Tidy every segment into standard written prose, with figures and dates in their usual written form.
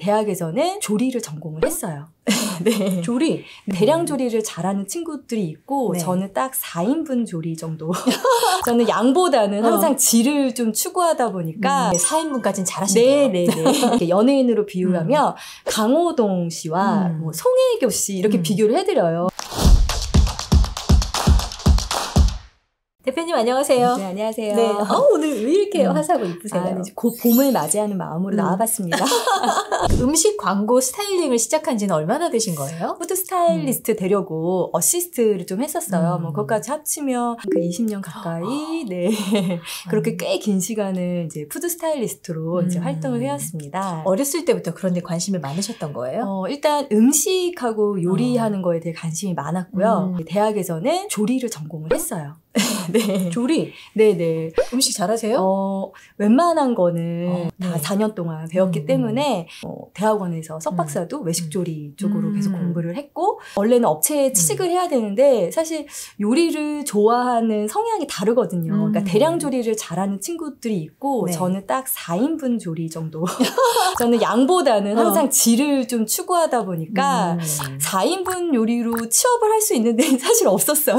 대학에서는 조리를 전공을 했어요. 네. 조리? 대량 조리를 잘하는 친구들이 있고 네. 저는 딱 4인분 조리 정도. 저는 양보다는 항상 질을 좀 추구하다 보니까 4인분까지는 잘하시네요. 네네네. 연예인으로 비유하면 강호동 씨와 뭐 송혜교 씨 이렇게 비교를 해드려요. 대표님 안녕하세요. 네, 안녕하세요. 네. 오늘 왜 이렇게 화사하고 이쁘세요? 곧 봄을 맞이하는 마음으로 나와봤습니다. 음식 광고 스타일링을 시작한 지는 얼마나 되신 거예요? 푸드 스타일리스트 되려고 어시스트를 좀 했었어요. 뭐 그것까지 합치면 그 20년 가까이, 네. 그렇게 꽤 긴 시간을 이제 푸드 스타일리스트로 이제 활동을 해왔습니다. 어렸을 때부터 그런 데 관심이 많으셨던 거예요? 일단 음식하고 요리하는 거에 대해 관심이 많았고요. 대학에서는 조리를 전공을 했어요. 네. 조리? 네네. 음식 잘하세요? 웬만한 거는 다 네. 4년 동안 배웠기 때문에 대학원에서 석박사도 외식조리 쪽으로 계속 공부를 했고 원래는 업체에 취직을 해야 되는데 사실 요리를 좋아하는 성향이 다르거든요. 그러니까 대량 조리를 잘하는 친구들이 있고 네. 저는 딱 4인분 조리 정도. 저는 양보다는 항상 질을 좀 추구하다 보니까 4인분 요리로 취업을 할 수 있는 데는 사실 없었어요.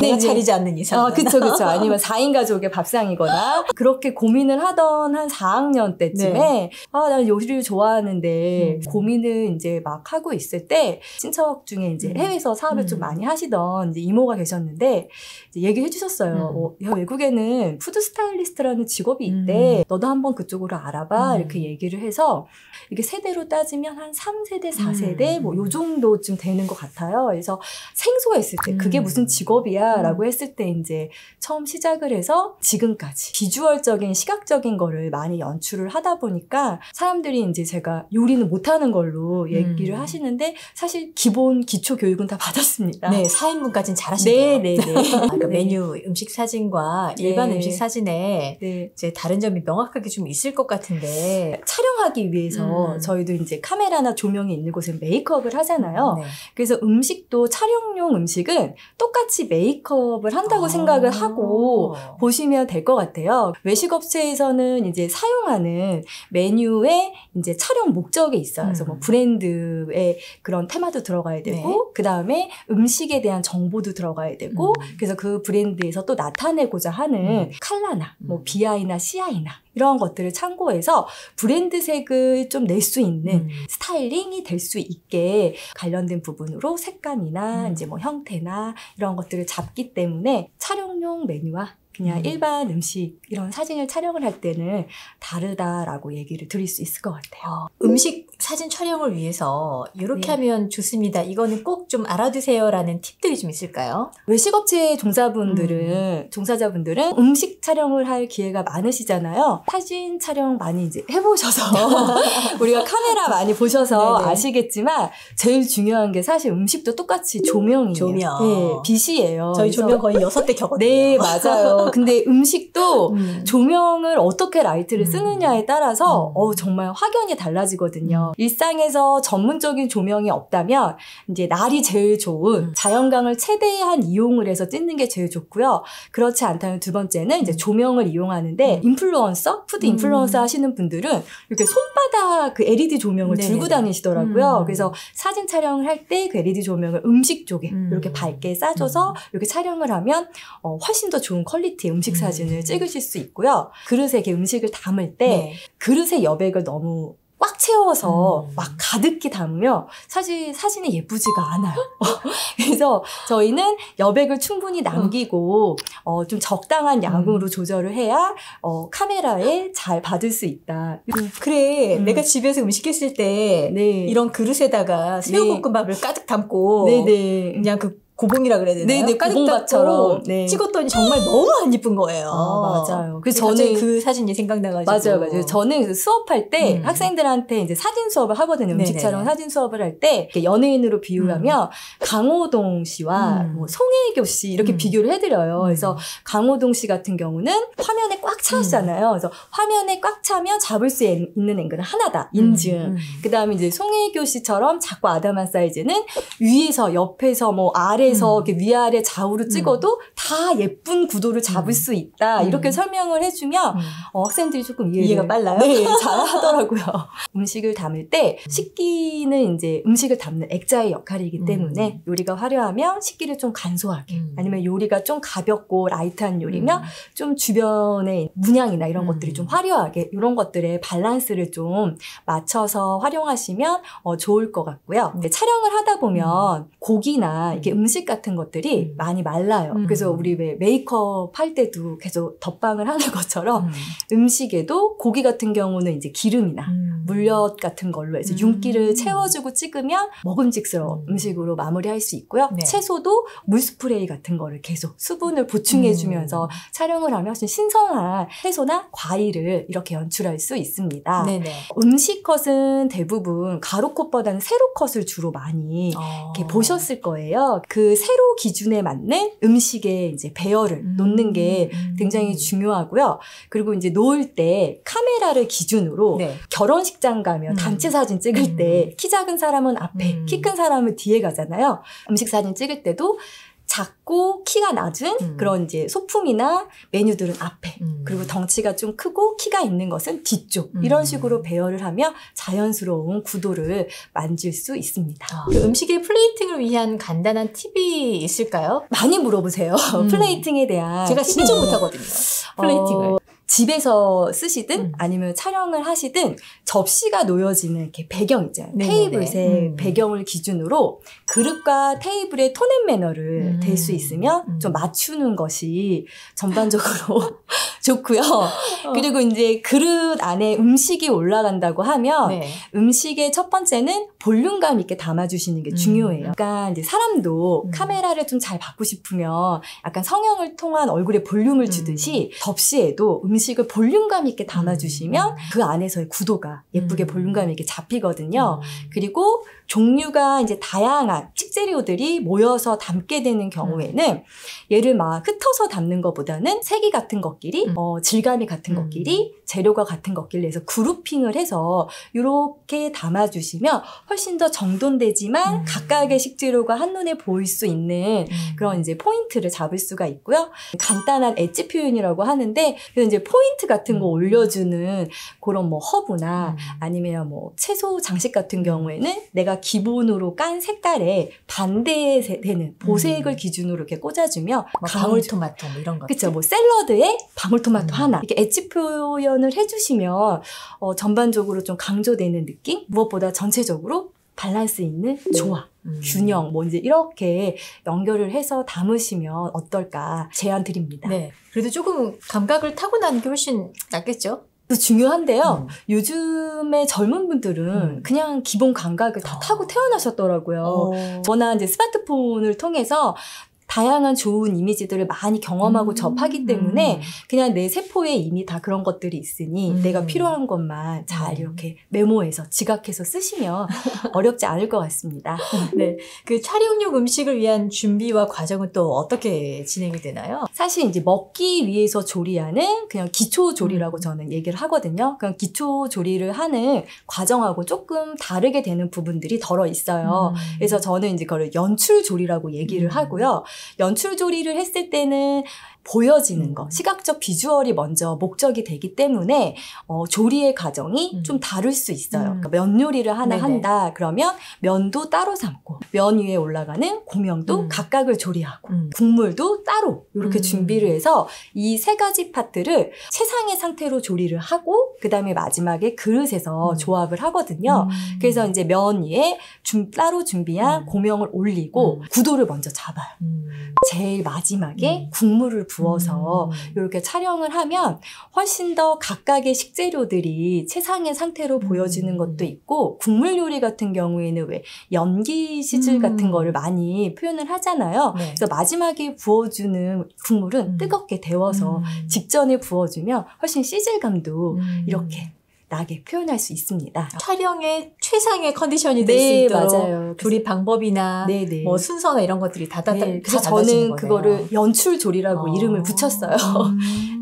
내가 차리지 않는 이상. 그쵸. 아니면 4인 가족의 밥상이거나 그렇게 고민을 하던 한 4학년 때쯤에 난 요리를 좋아하는데 고민을 이제 막 하고 있을 때 친척 중에 이제 해외에서 사업을 좀 많이 하시던 이제 이모가 계셨는데 이제 얘기해 주셨어요. 야, 외국에는 푸드 스타일리스트라는 직업이 있대. 너도 한번 그쪽으로 알아봐. 이렇게 얘기를 해서 이게 세대로 따지면 한 3세대, 4세대 뭐 요 정도쯤 되는 것 같아요. 그래서 생소했을 때 그게 무슨 직업이야 라고 했을 때 이제 처음 시작을 해서 지금까지 비주얼적인 시각적인 거를 많이 연출을 하다 보니까 사람들이 이제 제가 요리는 못하는 걸로 얘기를 하시는데 사실 기본 기초 교육은 다 받았습니다. 네, 4인분까지는 잘하시네요. 네. 그러니까 메뉴 음식 사진과 일반 음식 사진에 이제 다른 점이 명확하게 좀 있을 것 같은데 촬영하기 위해서 저희도 이제 카메라나 조명이 있는 곳에 메이크업을 하잖아요. 그래서 음식도 촬영용 음식은 똑같이 메이크업을 한다고 생각을 하고 보시면 될 것 같아요. 외식업체에서는 이제 사용하는 메뉴에 이제 촬영 목적이 있어요. 그래서 뭐 브랜드의 그런 테마도 들어가야 되고, 그 다음에 음식에 대한 정보도 들어가야 되고, 그래서 그 브랜드에서 또 나타내고자 하는 컬러나 뭐 BI나 CI나 이런 것들을 참고해서 브랜드색을 좀 낼 수 있는 스타일링이 될 수 있게 관련된 부분으로 색감이나 이제 뭐 형태나 이런 것들을 잡기 때문에 촬영용 메뉴와 그냥 일반 음식 이런 사진을 촬영을 할 때는 다르다라고 얘기를 드릴 수 있을 것 같아요. 음식 사진 촬영을 위해서 이렇게 하면 좋습니다. 이거는 꼭 좀 알아두세요라는 팁들이 좀 있을까요? 외식업체 종사자분들은 음식 촬영을 할 기회가 많으시잖아요. 사진 촬영 많이 이제 해보셔서 우리가 카메라 많이 보셔서 아시겠지만 제일 중요한 게 사실 음식도 똑같이 조명이에요. 조명. 네, 빛이에요. 저희 조명 거의 6대 켜거든요. 네, 맞아요. 근데 음식도 조명을 어떻게 라이트를 쓰느냐에 따라서 정말 확연히 달라지거든요. 일상에서 전문적인 조명이 없다면 이제 날이 제일 좋은 자연광을 최대한 이용을 해서 찍는 게 제일 좋고요. 그렇지 않다면 두 번째는 이제 조명을 이용하는데 인플루언서, 푸드 인플루언서 하시는 분들은 이렇게 손바닥 그 LED 조명을 들고 다니시더라고요. 그래서 사진 촬영을 할 때 그 LED 조명을 음식 쪽에 이렇게 밝게 쏴줘서 이렇게 촬영을 하면 훨씬 더 좋은 퀄리티의 음식 사진을 찍으실 수 있고요. 그릇에 이렇게 음식을 담을 때 그릇의 여백을 너무 꽉 채워서 막 가득히 담으면 사실 사진이 예쁘지가 않아요. 그래서 저희는 여백을 충분히 남기고 좀 적당한 양으로 조절을 해야 카메라에 잘 받을 수 있다. 그래, 내가 집에서 음식했을 때 이런 그릇에다가 새우볶음밥을 가득 담고 그냥 그 고봉이라 그래야 되나요? 네네, 고봉밥처럼 찍었더니 정말 너무 안 이쁜 거예요. 맞아요. 그래서 저는 그 사진이 생각나가지고. 맞아요. 저는 수업할 때 학생들한테 이제 사진 수업을 하거든요. 음식 촬영 사진 수업을 할 때 연예인으로 비유하면 강호동 씨와 뭐 송혜교 씨 이렇게 비교를 해드려요. 그래서 강호동 씨 같은 경우는 화면에 꽉 차잖아요. 그래서 화면에 꽉 차면 잡을 수 있는 앵글은 하나다. 인증. 그 다음에 이제 송혜교 씨처럼 작고 아담한 사이즈는 위에서, 옆에서, 뭐 아래에서 이렇게 위아래 좌우로 찍어도 다 다 예쁜 구도를 잡을 수 있다. 이렇게 설명을 해주면 학생들이 조금 이해가 빨라요? 네, 잘 하더라고요. 음식을 담을 때 식기는 이제 음식을 담는 액자의 역할이기 때문에 요리가 화려하면 식기를 좀 간소하게 아니면 요리가 좀 가볍고 라이트한 요리면 좀 주변의 문양이나 이런 것들이 좀 화려하게 이런 것들의 밸런스를 좀 맞춰서 활용하시면 좋을 것 같고요. 촬영을 하다 보면 고기나 이렇게 음식 같은 것들이 많이 말라요. 그래서 우리 왜 메이크업 할 때도 계속 덧방을 하는 것처럼 음식에도 고기 같은 경우는 이제 기름이나 물엿 같은 걸로 해서 윤기를 채워주고 찍으면 먹음직스러운 음식으로 마무리할 수 있고요. 네. 채소도 물 스프레이 같은 거를 계속 수분을 보충해주면서 촬영을 하면 훨씬 신선한 채소나 과일을 이렇게 연출할 수 있습니다. 네네. 음식 컷은 대부분 가로 컷보다는 세로 컷을 주로 많이 이렇게 보셨을 거예요. 그 세로 기준에 맞는 음식의 이제 배열을 놓는 게 굉장히 중요하고요. 그리고 이제 놓을 때 카메라를 기준으로 네. 결혼식장 가면 단체 사진 찍을 때 키 작은 사람은 앞에, 키 큰 사람은 뒤에 가잖아요. 음식 사진 찍을 때도 작고 키가 낮은 그런 이제 소품이나 메뉴들은 앞에, 그리고 덩치가 좀 크고 키가 있는 것은 뒤쪽, 이런 식으로 배열을 하면 자연스러운 구도를 만들 수 있습니다. 그 음식의 플레이팅을 위한 간단한 팁이 있을까요? 많이 물어보세요. 플레이팅에 대한 제가 팁이 진짜 못하거든요. 플레이팅을. 집에서 쓰시든 아니면 촬영을 하시든 접시가 놓여지는 이렇게 배경 있잖아요. 테이블의 배경을 기준으로 그릇과 테이블의 톤 앤 매너를 될 수 있으면 좀 맞추는 것이 전반적으로 좋고요. 그리고 이제 그릇 안에 음식이 올라간다고 하면 네. 음식의 첫 번째는 볼륨감 있게 담아주시는 게 중요해요. 약간 이제 사람도 카메라를 좀 잘 받고 싶으면 약간 성형을 통한 얼굴에 볼륨을 주듯이 접시에도 음식을 볼륨감 있게 담아주시면 그 안에서의 구도가 예쁘게 볼륨감 있게 잡히거든요. 그리고 종류가 이제 다양한 식재료들이 모여서 담게 되는 경우에는 얘를 막 흩어서 담는 것보다는 색이 같은 것끼리 질감이 같은 것끼리 재료가 같은 것끼리 해서 그룹핑을 해서 이렇게 담아주시면 훨씬 더 정돈되지만 각각의 식재료가 한눈에 보일 수 있는 그런 이제 포인트를 잡을 수가 있고요. 간단한 엣지 표현이라고 하는데 이제 포인트 같은 거 올려주는 그런 뭐 허브나 아니면 뭐 채소 장식 같은 경우에는 내가 기본으로 깐 색깔에 반대되는 보색을 기준으로 이렇게 꽂아주면 방울토마토 뭐 이런 거. 그렇죠. 뭐 샐러드에 방울토마토 하나 이렇게 엣지 표현을 해주시면 전반적으로 좀 강조되는 느낌? 무엇보다 전체적으로 밸런스 있는 조화, 균형, 뭐 이제 이렇게 연결을 해서 담으시면 어떨까 제안 드립니다. 네. 그래도 조금 감각을 타고나는 게 훨씬 낫겠죠? 또 중요한데요. 요즘에 젊은 분들은 그냥 기본 감각을 다 타고 태어나셨더라고요. 워낙 이제 스마트폰을 통해서 다양한 좋은 이미지들을 많이 경험하고 접하기 때문에 그냥 내 세포에 이미 다 그런 것들이 있으니 내가 필요한 것만 잘 이렇게 메모해서 지각해서 쓰시면 어렵지 않을 것 같습니다. 네. 그 촬영용 음식을 위한 준비와 과정은 또 어떻게 진행이 되나요? 사실 이제 먹기 위해서 조리하는 그냥 기초 조리라고 저는 얘기를 하거든요. 그냥 기초 조리를 하는 과정하고 조금 다르게 되는 부분들이 덜어 있어요. 그래서 저는 이제 그걸 연출 조리라고 얘기를 하고요. 연출 조리를 했을 때는 보여지는 거, 시각적 비주얼이 먼저 목적이 되기 때문에 조리의 과정이 좀 다를 수 있어요. 그러니까 면 요리를 하나 한다 그러면 면도 따로 삶고 면 위에 올라가는 고명도 각각을 조리하고 국물도 따로 이렇게 준비를 해서 이 세 가지 파트를 최상의 상태로 조리를 하고 그 다음에 마지막에 그릇에서 조합을 하거든요. 그래서 이제 면 위에 따로 준비한 고명을 올리고 구도를 먼저 잡아요. 제일 마지막에 국물을 부어서 이렇게 촬영을 하면 훨씬 더 각각의 식재료들이 최상의 상태로 보여지는 것도 있고 국물 요리 같은 경우에는 왜 연기 시술 같은 거를 많이 표현을 하잖아요. 네. 그래서 마지막에 부어주는 국물은 뜨겁게 데워서 직전에 부어주면 훨씬 시즐감도 이렇게 나게 표현할 수 있습니다. 촬영의 최상의 컨디션이 될 수 있도록 맞아요. 조립 방법이나 뭐 순서나 이런 것들이 다 그래서 저는 그거를 연출조리라고 이름을 붙였어요.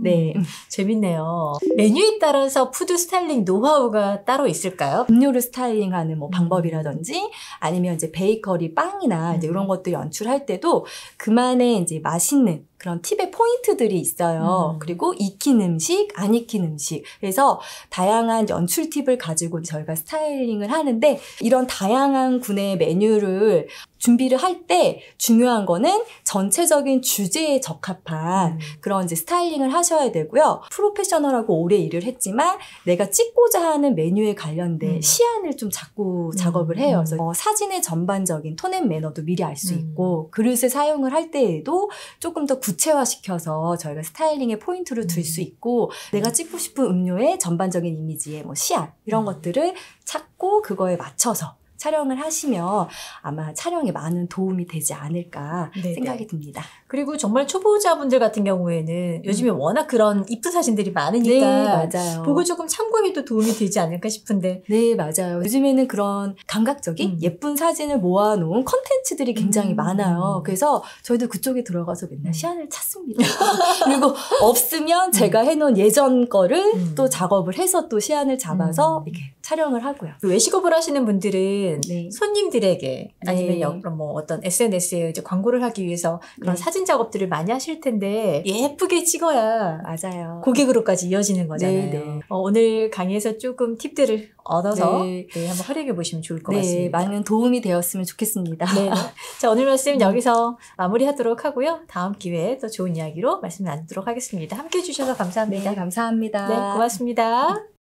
네. 재밌네요. 메뉴에 따라서 푸드 스타일링 노하우가 따로 있을까요? 음료를 스타일링하는 뭐 방법이라든지 아니면 이제 베이커리 빵이나 이제 이런 것들 연출할 때도 그만의 이제 맛있는 그런 팁의 포인트들이 있어요. 그리고 익힌 음식, 안 익힌 음식. 그래서 다양한 연출 팁을 가지고 저희가 스타일링을 하는데 이런 다양한 군의 메뉴를 준비를 할 때 중요한 거는 전체적인 주제에 적합한 그런 이제 스타일링을 하셔야 되고요. 프로페셔널하고 오래 일을 했지만 내가 찍고자 하는 메뉴에 관련된 시안을 좀 자꾸 작업을 해요. 그래서 사진의 전반적인 톤 앤 매너도 미리 알 수 있고 그릇을 사용을 할 때에도 조금 더 구체화시켜서 저희가 스타일링의 포인트를 둘 수 있고 내가 찍고 싶은 음료의 전반적인 이미지의 뭐 시안 이런 것들을 찾고 그거에 맞춰서 촬영을 하시면 아마 촬영에 많은 도움이 되지 않을까 생각이 듭니다. 그리고 정말 초보자분들 같은 경우에는 요즘에 워낙 그런 이쁜 사진들이 많으니까 맞아요. 보고 조금 참고해도 도움이 되지 않을까 싶은데 네, 맞아요. 요즘에는 그런 감각적인 예쁜 사진을 모아놓은 컨텐츠들이 굉장히 많아요. 그래서 저희도 그쪽에 들어가서 맨날 시안을 찾습니다. 그리고 없으면 제가 해놓은 예전 거를 또 작업을 해서 또 시안을 잡아서 이렇게 촬영을 하고요. 외식업을 하시는 분들은 손님들에게 아니면 뭐 어떤 SNS에 이제 광고를 하기 위해서 그런 사진 작업들을 많이 하실 텐데 예쁘게 찍어야 맞아요. 고객으로까지 이어지는 거잖아요. 오늘 강의에서 조금 팁들을 얻어서 한번 활용해 보시면 좋을 것 같습니다. 많은 도움이 되었으면 좋겠습니다. 자, 오늘 말씀 여기서 마무리하도록 하고요. 다음 기회에 또 좋은 이야기로 말씀 나누도록 하겠습니다. 함께해 주셔서 감사합니다. 네, 감사합니다. 네, 고맙습니다.